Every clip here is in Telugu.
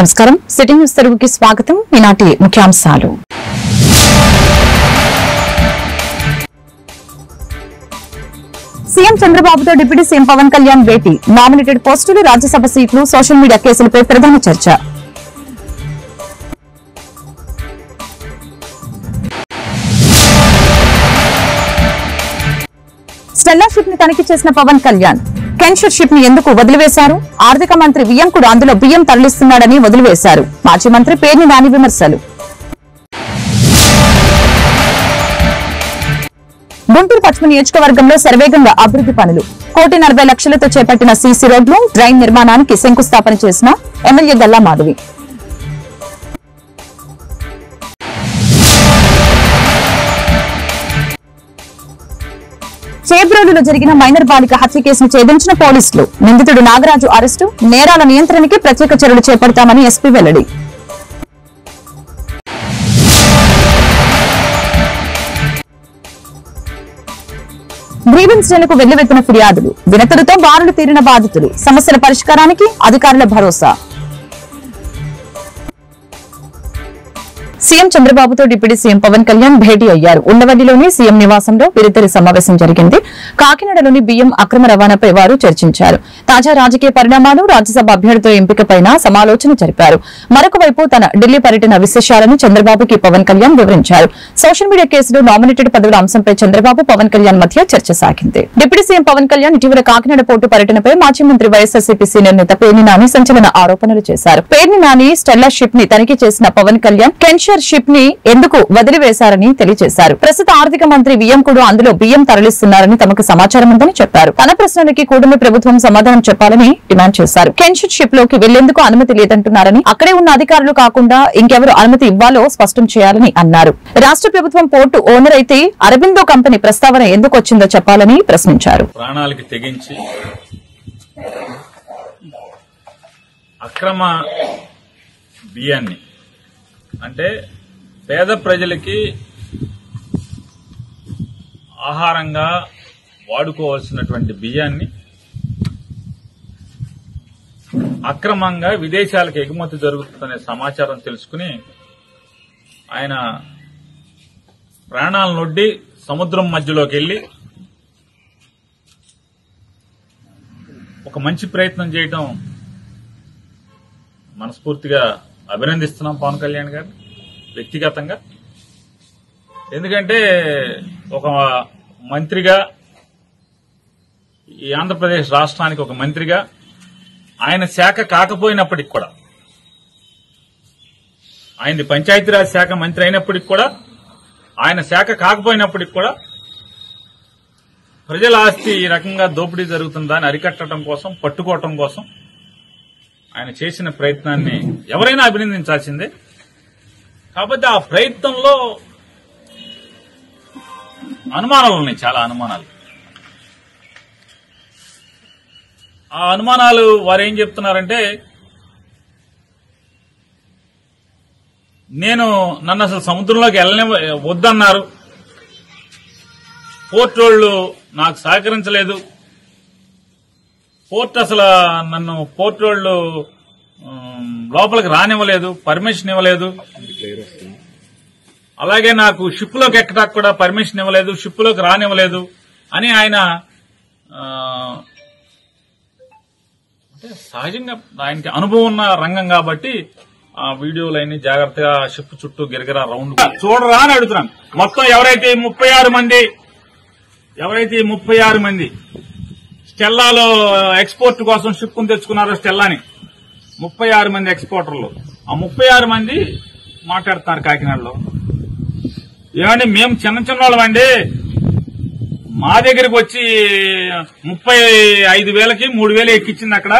నమస్కారం సిటీ న్యూస్ తెలుగుకి స్వాగతం. ఈనాటి ముఖ్యాంశాలు. సీఎం చంద్రబాబుతో డిప్యూటీ సీఎం పవన్ కళ్యాణ్ భేటీ. నామినేటెడ్ పోస్టులు, రాజ్యసభ సీట్లు, సోషల్ మీడియా కేసులపై ప్రధాన చర్చ. స్టెల్లాషిప్ ని తనిఖీ చేసిన పవన్ కళ్యాణ్ కెన్షర్ షిప్ ని ఎందుకు వదిలివేశారు? ఆర్థిక మంత్రి వియ్యంకుడు అందులో బియ్యం తరలిస్తున్నాడని వదిలివేశారు. మాజీ మంత్రి పేర్ని నాని విమర్శలు. గుంటూరు పశ్చిమ నియోజకవర్గంలో శరవేగంగా అభివృద్ది పనులు. 1,40 లక్షలతో చేపట్టిన సీసీ రోడ్లు, డ్రైన్ నిర్మాణానికి శంకుస్థాపన చేసిన ఎమ్మెల్యే గల్లా మాధవి. చేబ్రోలులో జరిగిన మైనర్ బాలిక హత్య కేసును ఛేదించిన పోలీసులు. నిందితుడు నాగరాజు అరెస్టు. నేరాల నియంత్రణకి ప్రత్యేక చర్యలు చేపడతామని ఎస్పీ వెల్లడి. గ్రీవెన్స్ డేలకు వెల్లువెత్తిన ఫిర్యాదులు. వినతులతో బారులు తీరిన బాధితులు. సమస్యల పరిష్కారానికి అధికారుల భరోసా. సీఎం చంద్రబాబుతో డిప్యూటీ సీఎం పవన్ కళ్యాణ్ భేటీ అయ్యారు. ఉండవల్లిలోని సీఎం నివాసంలో వీరిద్దరి సమావేశం జరిగింది. కాకినాడలోని బియ్యం అక్రమ రవాణాపై వారు చర్చించారు. తాజా రాజకీయ పరిణామాలు, రాజ్యసభ అభ్యర్థితో ఎంపికపై సమాలోచన జరిపారు. మరొక వైపు తన ఢిల్లీ పర్యటన విశేషాలను చంద్రబాబుకి పవన్ కళ్యాణ్ వివరించారు. సోషల్ మీడియా కేసులో నామినేటెడ్ పదవుల అంశంపై చంద్రబాబు, పవన్ కళ్యాణ్ మధ్య చర్చ సాగింది. డిప్యూటీ సీఎం పవన్ కళ్యాణ్ ఇటీవల కాకినాడ పోర్టు పర్యటనపై మాజీ మంత్రి వైఎస్ఆర్సీపీ సీనియర్ నేత పేర్ని నాని సంచలన ఆరోపణలు చేశారు. పేర్ని నాని స్టెల్లాషిప్ ని తనిఖీ చేసిన పవన్ కళ్యాణ్ కెన్షర్ షిప్ ని ఎందుకు వదిలివేశారని తెలియజేశారు. ప్రస్తుత ఆర్థిక మంత్రి వియ్యంకుడు అందులో బియ్యం తరలిస్తున్నారని తమకు సమాచారం ఉందని చెప్పారు. తన ప్రశ్నలకి కూటమి ప్రభుత్వం సమాధానం చెప్పాలని డిమాండ్ చేశారు. కెన్షర్ షిప్ లోకి వెళ్లేందుకు అనుమతి లేదంటున్నారని, అక్కడే ఉన్న అధికారులు కాకుండా ఇంకెవరు అనుమతి ఇవ్వాలో స్పష్టం చేయాలని అన్నారు. రాష్ట్ర ప్రభుత్వం పోర్టు ఓనర్ అయితే అరబిందో కంపెనీ ప్రస్తావన ఎందుకు వచ్చిందో చెప్పాలని ప్రశ్నించారు. ప్రాణాలకి తెగించి అక్రమ బియ్యాన్ని, అంటే పేద ప్రజలకి ఆహారంగా వాడుకోవాల్సినటువంటి బియ్యాన్ని అక్రమంగా విదేశాలకు ఎగుమతి జరుగుతుందనే సమాచారం తెలుసుకుని ఆయన ప్రాణాలనొడ్డి సముద్రం మధ్యలోకి వెళ్లి ఒక మంచి ప్రయత్నం చేయడం మనస్ఫూర్తిగా అభినందిస్తున్నాం పవన్ కళ్యాణ్ గారు వ్యక్తిగతంగా. ఎందుకంటే ఒక మంత్రిగా, ఈ ఆంధ్రప్రదేశ్ రాష్ట్రానికి ఒక మంత్రిగా, ఆయన శాఖ కాకపోయినప్పటికి కూడా, ఆయనది పంచాయతీరాజ్ శాఖ మంత్రి అయినప్పటికి కూడా, ఆయన శాఖ కాకపోయినప్పటికి కూడా ప్రజల ఆస్తి ఈ రకంగా దోపిడీ జరుగుతుందని అరికట్టడం కోసం, పట్టుకోవటం కోసం ఆయన చేసిన ప్రయత్నాన్ని ఎవరైనా అభినందించాల్సిందే. కాబట్టి ఆ ప్రయత్నంలో అనుమానాలు ఉన్నాయి, చాలా అనుమానాలు. ఆ అనుమానాలు వారు ఏం చెప్తున్నారంటే, నన్ను అసలు సముద్రంలోకి వద్దన్నారు, పోర్ట్ వాళ్ళు నాకు సహకరించలేదు, పోర్ట్ అసలు నన్ను పోర్ట్ వాళ్ళు లోపలికి రానివ్వలేదు, పర్మిషన్ ఇవ్వలేదు, అలాగే నాకు షిప్ లోకి ఎక్కడానికి కూడా పర్మిషన్ ఇవ్వలేదు, షిప్ లోకి రానివ్వలేదు అని ఆయన సహజంగా ఆయనకి అనుభవం ఉన్న రంగం కాబట్టి ఆ వీడియోలన్నీ జాగ్రత్తగా షిప్ చుట్టూ గిరగిరా రౌండ్ చూడరా అని అడుగుతున్నాను. మొత్తం ఎవరైతే 36 మంది స్టెల్లాలో ఎక్స్పోర్ట్ కోసం షిప్ తెచ్చుకున్నారో, స్టెల్లాని 36 మంది ఎక్స్పోర్టర్లు, ఆ 36 మంది మాట్లాడుతున్నారు కాకినాడలో. ఏమండి, మేము చిన్న వాళ్ళమండి, మా దగ్గరికి వచ్చి 35,000కి 3,000 ఎక్కిచ్చింది అక్కడ,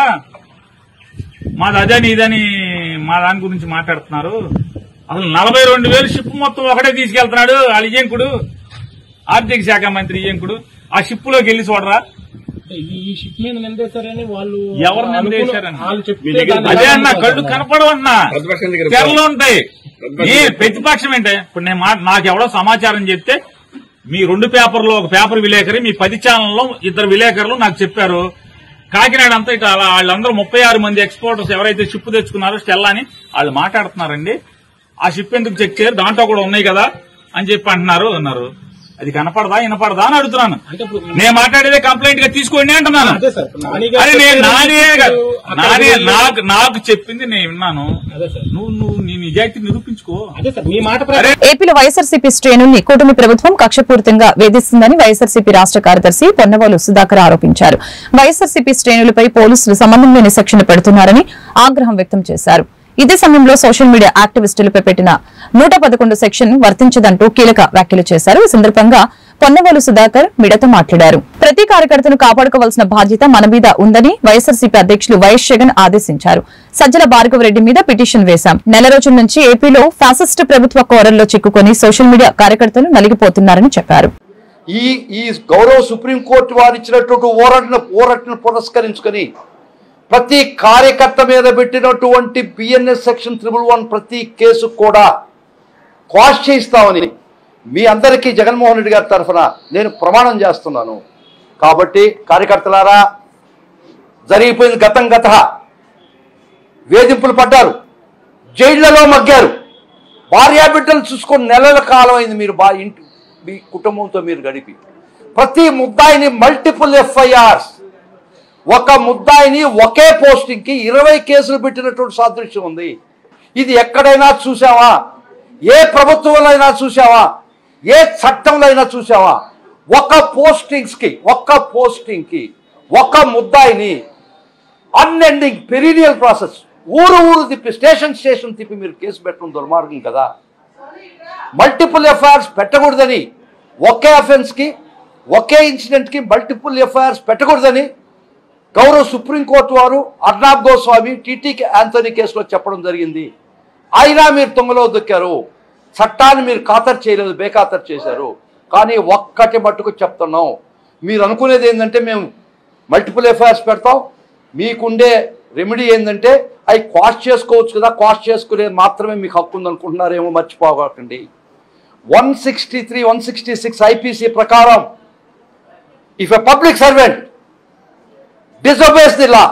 మాది అదని ఇదని మా దాని గురించి మాట్లాడుతున్నారు. అసలు 42,000 షిప్ మొత్తం ఒకటే తీసుకెళ్తున్నాడు వాళ్ళ ఇయ్యంకుడు, ఆర్థిక శాఖ మంత్రి ఇయ్యంకుడు. ఆ షిప్ లోకి వెళ్లి చూడరా, ఈ షిప్ మీద నిందేశారని వాళ్ళు ఎవరు నిందేశారని అదే అన్న, కళ్ళు కనపడవన్నా, తెరలు ఉంటాయి. ప్రతిపక్షం ఏంటే, ఇప్పుడు నాకెవడో సమాచారం చెప్తే మీ 2 పేపర్లో ఒక పేపర్ విలేకరి, మీ 10 ఛానల్లో 2 విలేకరులు నాకు చెప్పారు, కాకినాడ అంతా ఇట్లా వాళ్ళందరూ 36 మంది ఎక్స్పోర్టర్స్ ఎవరైతే షిప్ తెచ్చుకున్నారో స్టెల్లా అని వాళ్ళు మాట్లాడుతున్నారండి. ఆ షిప్ ఎందుకు చెక్ చేయరు, దాంట్లో కూడా ఉన్నాయి కదా అని చెప్పి అన్నారు. అది కనపడదా వినపడదా అని అడుగుతున్నాను. నేను మాట్లాడేదే కంప్లైంట్ గా తీసుకోండి అంటున్నాను. అరే నాకు చెప్పింది నేను విన్నాను. నువ్వు నీ నిజాయితీ నిరూపించుకో. ఏపీలో వైఎస్ఆర్సీపీ శ్రేణుల్ని కూటమి ప్రభుత్వం కక్షపూరితంగా వేధిస్తుందని వైఎస్ఆర్సీపీ రాష్ట్ర కార్యదర్శి పొన్నవోలు సుధాకర్ ఆరోపించారు. వైఎస్ఆర్సీపీ శ్రేణులపై పోలీసులు సంబంధం లేని సెక్షన్లు పెడుతున్నారని ఆగ్రహం వ్యక్తం చేశారు. ఇదే సమయంలో సోషల్ మీడియా యాక్టివిస్టులపై పెట్టిన 111 సెక్షన్ వర్తించదంటూ కీలక వ్యాఖ్యలు చేశారు. ఈ సందర్భంగా పొన్నవోలు సుధాకర్ మీడియాతో మాట్లాడారు. ప్రతి కార్యకర్తను కాపాడుకోవాల్సిన బాధ్యత మన మీద ఉందని వైఎస్ఆర్సీపీ అధ్యక్షులు వైఎస్ జగన్ ఆదేశించారు. సజ్జల భార్గవరెడ్డి మీద పిటిషన్ వేశాం. నెల రోజుల నుంచి ఏపీలో ఫ్యాసిస్ట్ ప్రభుత్వ కోరల్లో చిక్కుకొని సోషల్ మీడియా కార్యకర్తలు నలిగిపోతున్నారని చెప్పారు. ఈ గౌరవ సుప్రీంకోర్టు వారు ఇచ్చినటువంటి ఓరటను పురస్కరించుకొని ప్రతి కార్యకర్త మీద పెట్టినటువంటి బిఎన్ఎస్ సెక్షన్ 111 ప్రతి కేసు కూడా క్వాష్ చేయిస్తామని మీ అందరికీ జగన్మోహన్ రెడ్డి గారి తరఫున నేను ప్రమాణం చేస్తున్నాను. కాబట్టి కార్యకర్తలారా, జరిగిపోయింది గత వేధింపులు పడ్డారు, జైళ్లలో మగ్గారు, భార్యాబిడ్డలు చూసుకొని నెలల కాలం అయింది మీరు మీ కుటుంబంతో మీరు గడిపి. ప్రతి ముద్దాయిని మల్టిపుల్ ఎఫ్ఐఆర్స్, ఒక ముద్దాయిని ఒకే పోస్టింగ్కి 20 కేసులు పెట్టినటువంటి సాదృశ్యం ఉంది. ఇది ఎక్కడైనా చూసావా? ఏ ప్రభుత్వంలో అయినా చూసావా? ఏ చట్టంలో అయినా చూసావా? ఒక పోస్టింగ్కి ఒక ముద్దాయిని అన్ఎండింగ్ పెరీనియల్ ప్రాసెస్, ఊరు తిప్పి స్టేషన్ తిప్పి మీరు కేసు పెట్టడం దుర్మార్గం కదా. మల్టిపుల్ ఎఫ్ఐఆర్స్ పెట్టకూడదని, ఒకే అఫెన్స్కి ఒకే ఇన్సిడెంట్కి మల్టిపుల్ ఎఫ్ఐఆర్స్ పెట్టకూడదని గౌరవ సుప్రీంకోర్టు వారు అర్నాబ్ గోస్వామి, టీటీకి యాంథనీ కేసులో చెప్పడం జరిగింది. అయినా మీరు తొంగలో దొక్కారు. చట్టాన్ని మీరు ఖాతరు చేయలేదు, బేఖాతరు చేశారు. కానీ ఒక్కటి మట్టుకు చెప్తున్నాం, మీరు అనుకునేది ఏంటంటే మేము మల్టిపుల్ ఎఫ్ఐఆర్స్ పెడతాం, మీకుండే రెమెడీ ఏంటంటే అవి క్వాష్ చేసుకోవచ్చు కదా, క్వాష్ చేసుకునేది మాత్రమే మీకు హక్కు ఉందనుకుంటున్నారేమో, మర్చిపోకండి. 163, 166 ఐపీసీ ప్రకారం if a public servant disobeys the law,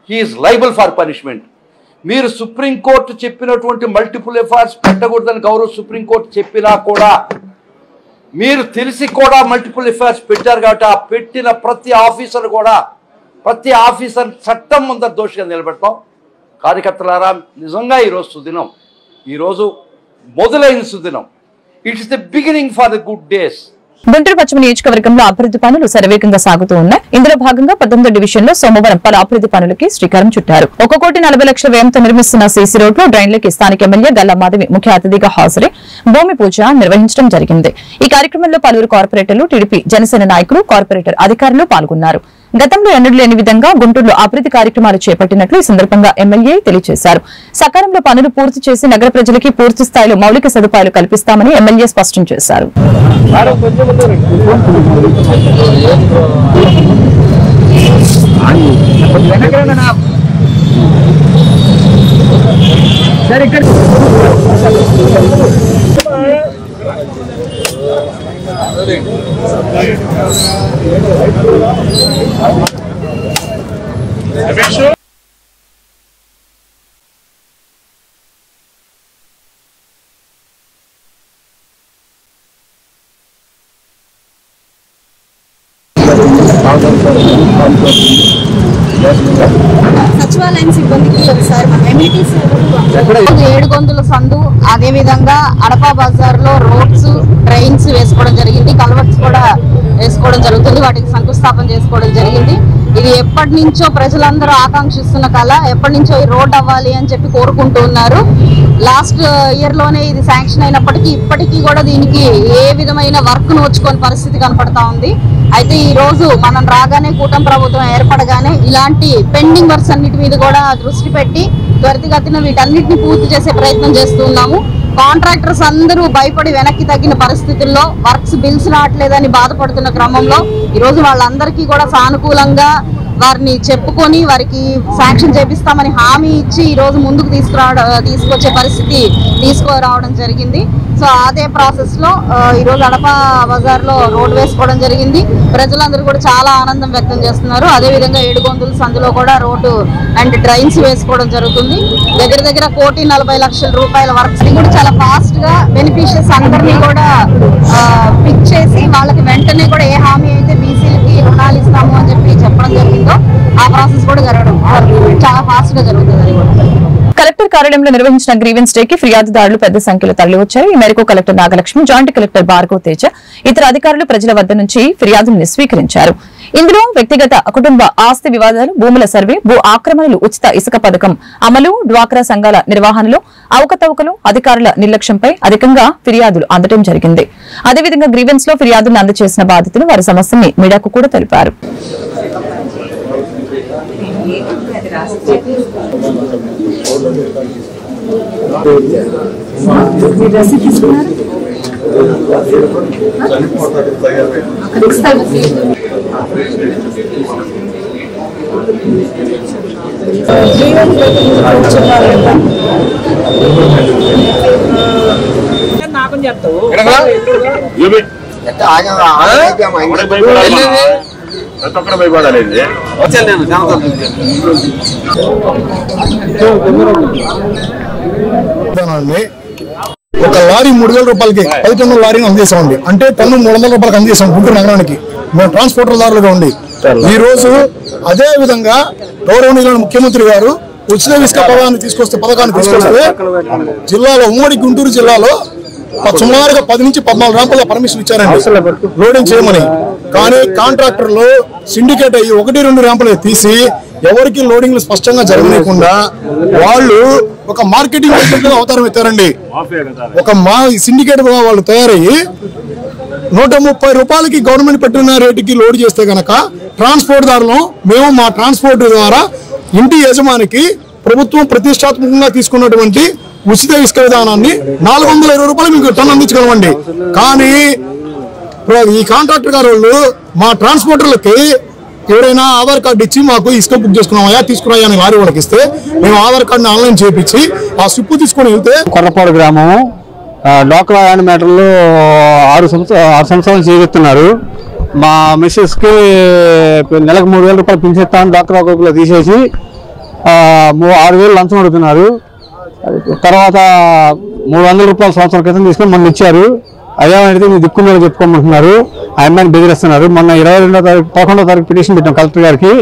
he is liable for punishment. మీరు సుప్రీంకోర్టు చెప్పినటువంటి మల్టిపుల్ ఎఫ్ఐఆర్స్ పెట్టకూడదని గౌరవ సుప్రీంకోర్టు చెప్పినా కూడా మీరు తెలిసి కూడా మల్టిపుల్ ఎఫ్ఐఆర్స్ పెట్టారు. కాబట్టి ఆ పెట్టిన ప్రతి ఆఫీసర్ చట్టం ముందర దోషిగా నిలబెడతాం. కార్యకర్తలారా, నిజంగా ఈరోజు సుదినం, ఈరోజు మొదలైన సుదినం. It's the beginning for the good days. Guntur పశ్చిమ నియోజకవర్గంలో అభివృద్ది పనులు శరవేగంగా సాగుతూ ఉన్నాయి. ఇందులో భాగంగా 19వ డివిజన్ లో సోమవారం పలు అభివృద్ది పనులకి శ్రీకారం చుట్టారు. 1,40,00,000 వ్యయంతో నిర్మిస్తున్న సీసీ రోడ్లు, డ్రైన్లకి స్థానిక ఎమ్మెల్యే గల్లా మాధవి ముఖ్య అతిథిగా హాజరై భూమి పూజ నిర్వహించడం జరిగింది. ఈ కార్యక్రమంలో పలువురు కార్పొరేటర్లు, టీడీపీ, జనసేన నాయకులు, కార్పొరేటర్ అధికారులు పాల్గొన్నారు. గతంలో ఎన్నడూ లేని విధంగా గుంటూరులో అభివృద్ది కార్యక్రమాలు చేపట్టినట్లు ఈ సందర్భంగా ఎమ్మెల్యే తెలియజేశారు. సకాలంలో పనులు పూర్తి చేసి నగర ప్రజలకి పూర్తి స్థాయిలో మౌలిక సదుపాయాలు కల్పిస్తామని ఎమ్మెల్యే స్పష్టం చేశారు. సచివాలయం సిబ్బందికి ఒకసారి ఏడుగొందుల సందు, అదే విధంగా అడపా బజార్ లో రోడ్స్, ట్రైన్స్ వేసుకోవడం జరిగింది, కల్వర్ట్స్ కూడా వేసుకోవడం జరుగుతుంది. వాటికి శంకుస్థాపన చేసుకోవడం జరిగింది. ఇది ఎప్పటి నుంచో ప్రజలందరూ ఆకాంక్షిస్తున్న కళ. ఎప్పటి నుంచో ఈ రోడ్ అవ్వాలి అని చెప్పి కోరుకుంటూ ఉన్నారు. లాస్ట్ ఇయర్ లోనే ఇది శాంక్షన్ అయినప్పటికీ ఇప్పటికీ కూడా దీనికి ఏ విధమైన వర్క్ నోచుకోని పరిస్థితి కనపడతా ఉంది. అయితే ఈ రోజు మనం రాగానే, కూటమి ప్రభుత్వం ఏర్పడగానే ఇలాంటి పెండింగ్ వర్క్స్ అన్నిటి మీద కూడా దృష్టి పెట్టి త్వరితగతిన వీటన్నిటిని పూర్తి చేసే ప్రయత్నం చేస్తున్నాము. కాంట్రాక్టర్స్ అందరూ భయపడి వెనక్కి తగ్గిన పరిస్థితుల్లో బిల్స్ రావట్లేదని బాధపడుతున్న క్రమంలో ఈరోజు వాళ్ళందరికీ కూడా సానుకూలంగా వారిని చెప్పుకొని వారికి శాంక్షన్ చేపిస్తామని హామీ ఇచ్చి ఈరోజు ముందుకు తీసుకొచ్చే పరిస్థితి తీసుకురావడం జరిగింది. సో అదే ప్రాసెస్ లో ఈ రోజు అడప బజార్ లో రోడ్ వేసుకోవడం జరిగింది. ప్రజలందరూ కూడా చాలా ఆనందం వ్యక్తం చేస్తున్నారు. అదే విధంగా ఏడుగొందుల సందులో కూడా రోడ్డు అండ్ డ్రైన్స్ వేసుకోవడం జరుగుతుంది. దగ్గర దగ్గర 1,40,00,000 రూపాయల వర్క్స్ ని కూడా చాలా ఫాస్ట్ గా బెనిఫిషియర్స్ అందరినీ కూడా పిక్ చేసి వాళ్ళకి వెంటనే కూడా ఏ హామీ అయితే బీసీలకి రుణాలు ఇస్తాము అని చెప్పడం జరిగిందో ఆ ప్రాసెస్ కూడా జరగడం చాలా ఫాస్ట్ గా జరుగుతుంది. కలెక్టర్ కార్యాలయంలో నిర్వహించిన గ్రీవెన్స్ డే కి ఫిర్యాదుదారులు పెద్ద సంఖ్యలో తరలివచ్చారు. ఈ మేరకు collector Nagalakshmi, joint collector Bhargav Teja, ఇతర అధికారులు ప్రజల వద్ద నుంచి ఫిర్యాదులను స్వీకరించారు. ఇందులో వ్యక్తిగత, కుటుంబ ఆస్తి వివాదాలు, భూముల సర్వే, భూ ఆక్రమణలు, ఉచిత ఇసుక పథకం అమలు, డ్వాక్రా సంఘాల నిర్వహణలో అవకతవకలు, అధికారుల నిర్లక్ష్యంపై అధికంగా ఫిర్యాదులు అందడం జరిగింది. అదేవిధంగా గ్రీవెన్స్ లో ఫిర్యాదులను అందజేసిన బాధితులు వారి సమస్యని మీడియాకు కూడా తెలిపారు. నాకు చెప్తావు ఒక లారీ 3,000 రూపాయలకి 10 టన్నుల లారీని అందజేసామండి. అంటే టన్ను 300 రూపాయలకు అందజేసాం గుంటూరు నగరానికి మేము ట్రాన్స్పోర్టర్దారులుగా ఉండి. ఈ రోజు అదే విధంగా గౌరవనీయులైన ముఖ్యమంత్రి గారు ఉచిత ఇసుక పథకాన్ని తీసుకొస్తే జిల్లాలో, ఉమ్మడి గుంటూరు జిల్లాలో సుమారుగా 10 నుంచి 14 ర్యాంపుల పర్మిషన్ ఇచ్చారండి లోడింగ్ చేయమని. కానీ కాంట్రాక్టర్లు సిండికేట్ అయ్యి 1-2 ర్యాంపులు తీసి ఎవరికి లోడింగ్లు స్పష్టంగా జరగలేకుండా వాళ్ళు ఒక మార్కెటింగ్ అవతారం ఎత్తారండి. ఒక సిండికేట్ వాళ్ళు తయారయ్యి 130 రూపాయలకి గవర్నమెంట్ పెట్టిన రేటుకి లోడ్ చేస్తే గనక ట్రాన్స్పోర్ట్ దారులు మేము మా ట్రాన్స్పోర్ట్ ద్వారా ఇంటి యజమానికి ప్రభుత్వం ప్రతిష్టాత్మకంగా తీసుకున్నటువంటి ఉచిత ఇసుక విధానాన్ని 420 రూపాయలు మీకు టన్ అందించగలమండి. కానీ ఈ కాంట్రాక్టర్ గారు వాళ్ళు మా ట్రాన్స్పోర్టర్లకి ఎవరైనా ఆధార్ కార్డు ఇచ్చి మాకు ఇసుక బుక్ చేసుకున్నామయ్యా తీసుకురాయా అని వారి వాళ్ళకి ఇస్తే మేము ఆధార్ కార్డుని ఆన్లైన్ చేయించి ఆ స్లిప్ తీసుకొని వెళ్తే కొర్రపాడు గ్రామము డ్వాక్రా ల్యాండ్ మ్యాటర్లు 6 సంవత్సరాలు చేస్తున్నారు. మా మిస్సెస్కి నెలకు 3,000 రూపాయలు పింఛిస్తాను డ్వాక్రా గ్రూపులో తీసేసి 6,000 లంచం అడుగుతున్నారు. తర్వాత 300 రూపాయల సంవత్సరం క్రితం తీసుకొని మొన్న ఇచ్చారు. అయ్యా అడిగితే మీరు దిక్కున్నారు చెప్పుకోమంటున్నారు. ఆ అమ్మాయిని బెదిరిస్తున్నారు. మొన్న 11వ తారీఖు పిటిషన్ పెట్టాం కలెక్టర్ గారికి.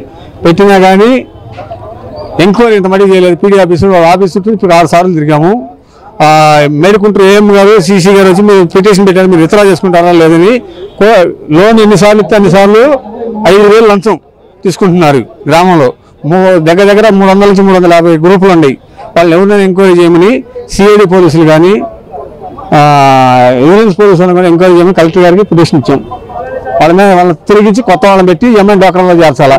పెట్టినా కానీ ఎంక్వైరీ ఇంత మరీ చేయలేదు. పీడీ ఆఫీసు చుట్టూ ఇప్పుడు 6 సార్లు తిరిగాము. మేడుకుంటూ ఏఎం గారు, సీసీ గారు వచ్చి మీరు పిటిషన్ పెట్టారు, మీరు విత్డ్రా చేసుకుంటారా లేదని. లోన్ ఎన్నిసార్లు ఇస్తే అన్నిసార్లు 5,000 లంచం తీసుకుంటున్నారు. గ్రామంలో దగ్గర దగ్గర 300 నుంచి 350 గ్రూపులు ఉన్నాయి. వాళ్ళు ఎవరైనా ఎంక్వైరీ చేయమని సిఐడి పోలీసులు కానీ విజిలెన్స్ పోలీసులు కానీ ఎంక్వైరీ చేయమని కలెక్టర్ గారికి పిటిషన్ ఇచ్చాం. వాళ్ళని తిరిగించి కొత్త వాళ్ళని పెట్టి ఎంఐ డ్వాక్రాలో చేర్చాలా.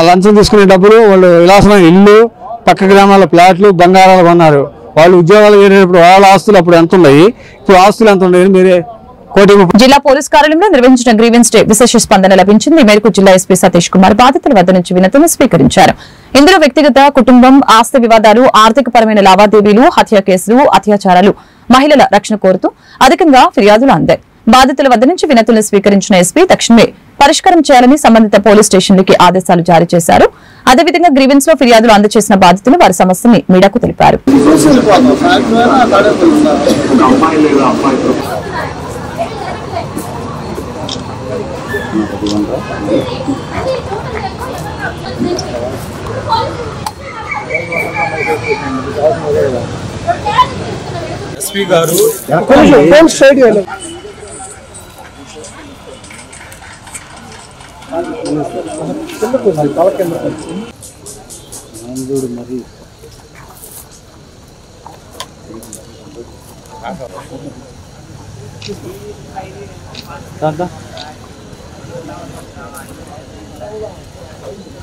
లంచం తీసుకునే డబ్బులు వాళ్ళు విలాసమైన ఇల్లు, పక్క గ్రామాల ప్లాట్లు, బంగారాలు కొన్నారు. వాళ్ళు ఉద్యోగాలు చేసేటప్పుడు వాళ్ళ ఆస్తులు అప్పుడు ఎంత ఉన్నాయి, ఇప్పుడు ఆస్తులు ఎంత ఉన్నాయి మీరే. జిల్లా పోలీస్ కార్యాలయంలో నిర్వహించిన గ్రీవెన్స్ డే విశేష స్పందన లభించింది. ఈ మేరకు జిల్లా ఎస్పీ సతీష్ కుమార్ బాధితుల వద్ద నుంచి వినతులను స్వీకరించారు. ఇందులో వ్యక్తిగత, కుటుంబం, ఆస్తి వివాదాలు, ఆర్థిక పరమైన లావాదేవీలు, హత్య కేసులు, అత్యాచారాలు, మహిళల రక్షణ కోరుతూ అధికంగా ఫిర్యాదులు అందాయి. బాధితుల వద్ద నుంచి వినతులను స్వీకరించిన ఎస్పీ తక్షణమే పరిష్కారం చేయాలని సంబంధిత పోలీస్ స్టేషన్లకి ఆదేశాలు జారీ చేశారు. అదేవిధంగా గ్రీవెన్స్ లో ఫిర్యాదులు అందజేసిన బాధితులు వారి సమస్యని మీడియాకు తెలిపారు. ఎస్పీ గారు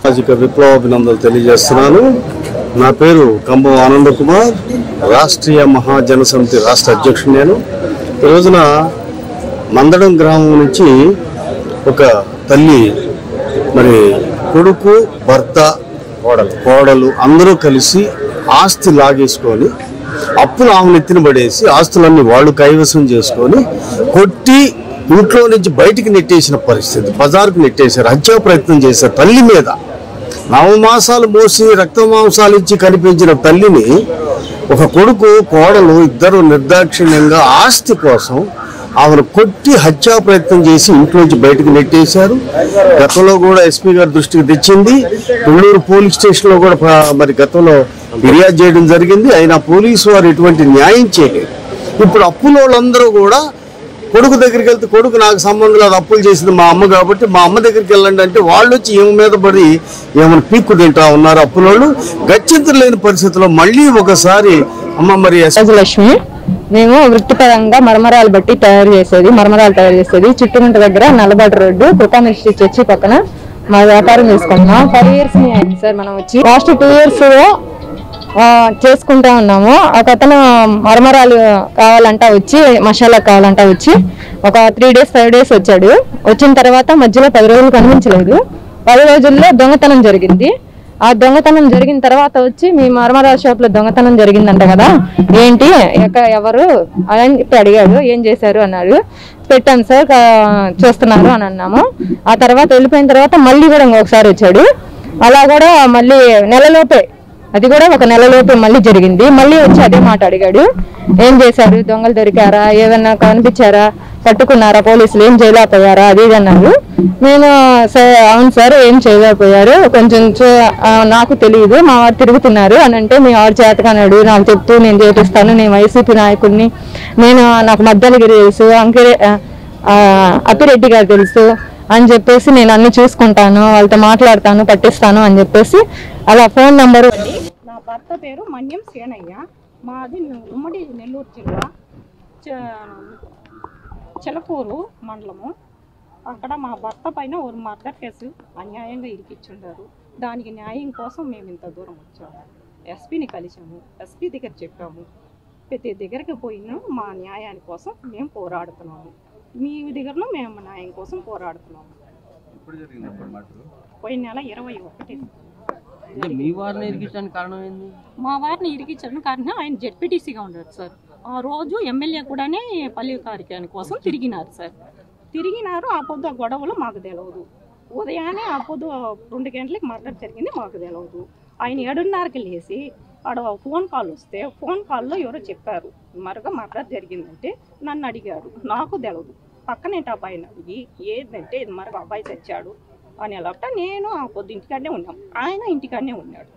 సామాజిక విప్లవాభినందనలు తెలియజేస్తున్నాను. నా పేరు కంబం ఆనంద కుమార్, రాష్ట్రీయ మహాజన సమితి రాష్ట్ర అధ్యక్షుడు. నేను ఈ రోజున మందడం గ్రామం నుంచి ఒక తల్లి మరి కొడుకు, భర్త, కోడలు అందరూ కలిసి ఆస్తి లాగేసుకొని అప్పులు ఆమెను ఎత్తిన పడేసి ఆస్తులన్నీ వాళ్ళు కైవసం చేసుకొని కొట్టి ఇంట్లో నుంచి బయటికి నెట్టేసిన పరిస్థితి, బజారుకు నెట్టేశారు, హత్యా ప్రయత్నం చేశారు. తల్లి మీద 9 మాసాలు మోసి రక్త మాంసాలు ఇచ్చి కనిపించిన తల్లిని ఒక కొడుకు కోడలు ఇద్దరు నిర్దాక్షిణ్యంగా ఆస్తి కోసం ఆమెను కొట్టి హత్యా ప్రయత్నం చేసి ఇంట్లోంచి బయటకు నెట్టేశారు. గతంలో కూడా ఎస్పీ గారి దృష్టికి తెచ్చింది. కొల్లూరు పోలీస్ స్టేషన్ లో కూడా మరి గతంలో ఫిర్యాదు చేయడం జరిగింది. అయినా పోలీసు వారు ఎటువంటి న్యాయం చేయలేదు. ఇప్పుడు అప్పులోళ్ళందరూ కూడా కొడుకు దగ్గరికి వెళ్తే కొడుకు నాకు సంబంధం లేదు, అప్పులు చేసింది మా అమ్మ కాబట్టి మా అమ్మ దగ్గరికి వెళ్ళండి అంటే వాళ్ళు వచ్చి ఏమి మీద పడి ఏమైనా పీక్కు తింటా ఉన్నారు అప్పులోళ్ళు. గత్యంతరం లేని పరిస్థితుల్లో మళ్ళీ ఒకసారి అమ్మ మరి లక్ష్మి, మేము వృత్తిపరంగా మరమరాలు బట్టి తయారు చేసేది చిట్టుగుంట దగ్గర నల్లబాటు రోడ్డు కృపామిస్ట్రీ చర్చి పక్కన మా వ్యాపారం చేసుకుంటున్నాం. 5 years అయింది సార్ మనం వచ్చి. లాస్ట్ 2 years చేసుకుంటా ఉన్నాము. ఒక అతను మరమరాలు కావాలంటా వచ్చి మసాలా కావాలంటా వచ్చి ఒక 3 days 5 days వచ్చాడు. వచ్చిన తర్వాత మధ్యలో 10 రోజులు కనిపించలేదు. 10 రోజుల్లో దొంగతనం జరిగింది. ఆ దొంగతనం జరిగిన తర్వాత వచ్చి మీ మరమరాల షాప్ లో దొంగతనం జరిగిందంట కదా, ఏంటి ఎవరు అని చెప్పి అడిగాడు. ఏం చేశారు అన్నాడు. పెట్టాను సార్ చూస్తున్నారు అని అన్నాము. ఆ తర్వాత వెళ్ళిపోయిన తర్వాత మళ్ళీ కూడా ఇంకొకసారి వచ్చాడు. అలా కూడా మళ్ళీ నెలలోపే, అది కూడా ఒక నెలలోపే మళ్ళీ జరిగింది. మళ్ళీ వచ్చి అదే మాట అడిగాడు. ఏం చేశారు, దొంగలు దొరికారా, ఏదన్నా కనిపించారా, పట్టుకున్నారా, పోలీసులు ఏం చేయలేకపోయారా, అది ఇది అన్నారు. నేను అవును సార్ ఏం చేయలేకపోయారు, కొంచెం నాకు తెలియదు, మా వారు తిరుగుతున్నారు అని అంటే, మీ వారు చేతకన్నాడు నాకు చెప్తూ నేను చేపిస్తాను, నేను వైసీపీ నాయకుడిని, నాకు మద్దలగిరి తెలుసు, అప్పిరెడ్డి గారు తెలుసు అని చెప్పేసి నేను అన్ని చూసుకుంటాను, వాళ్ళతో మాట్లాడతాను, పట్టిస్తాను అని చెప్పేసి అలా ఫోన్ నంబరు. నా భర్త పేరు మన్యం సేనయ్య, మాది ఉమ్మడి నెల్లూరు జిల్లా చిలకూరు మండలము. అక్కడ మా భర్త పైన ఒక మర్డర్ కేసు అన్యాయంగా ఇరికిచ్చుండారు. దానికి న్యాయం కోసం మేము ఇంత దూరం వచ్చాము. ఎస్పీని కలిసాము, ఎస్పీ దగ్గర చెప్పాము, ప్రతి దగ్గరికి పోయినాము. మా న్యాయాని కోసం మేము పోరాడుతున్నాము. మీ దగ్గరలో మేము న్యాయం కోసం పోరాడుతున్నాము. పోయిన నెల 21. మీ వారిని ఇరికించడానికి కారణం ఏంది? మా వారిని ఇరికించడానికి కారణం ఆయన జెడ్పీటీసీగా ఉన్నాడు సార్. ఆ రోజు ఎమ్మెల్యే కూడానే పల్లె కార్యక్రమం కోసం తిరిగినారు సార్. ఆ పొద్దు గొడవలు మాకు తెలియదు. ఉదయాన్నే ఆ పొద్దు 2 గంటలకు మర్డర్ జరిగింది, మాకు తెలియదు. ఆయన 7:30కి లేచి ఆడ ఫోన్ కాల్ వస్తే ఫోన్ కాల్లో ఎవరో చెప్పారు మర్డర్ జరిగిందంటే నన్ను అడిగాడు. నాకు తెలియదు. పక్కనేంటి అబ్బాయిని అడిగి ఏంటంటే ఇది అబ్బాయి చచ్చాడు అని ఎలా. నేను ఆ పొద్దు ఇంటికాడనే ఉన్నాం, ఆయన ఇంటికాడనే ఉన్నాడు.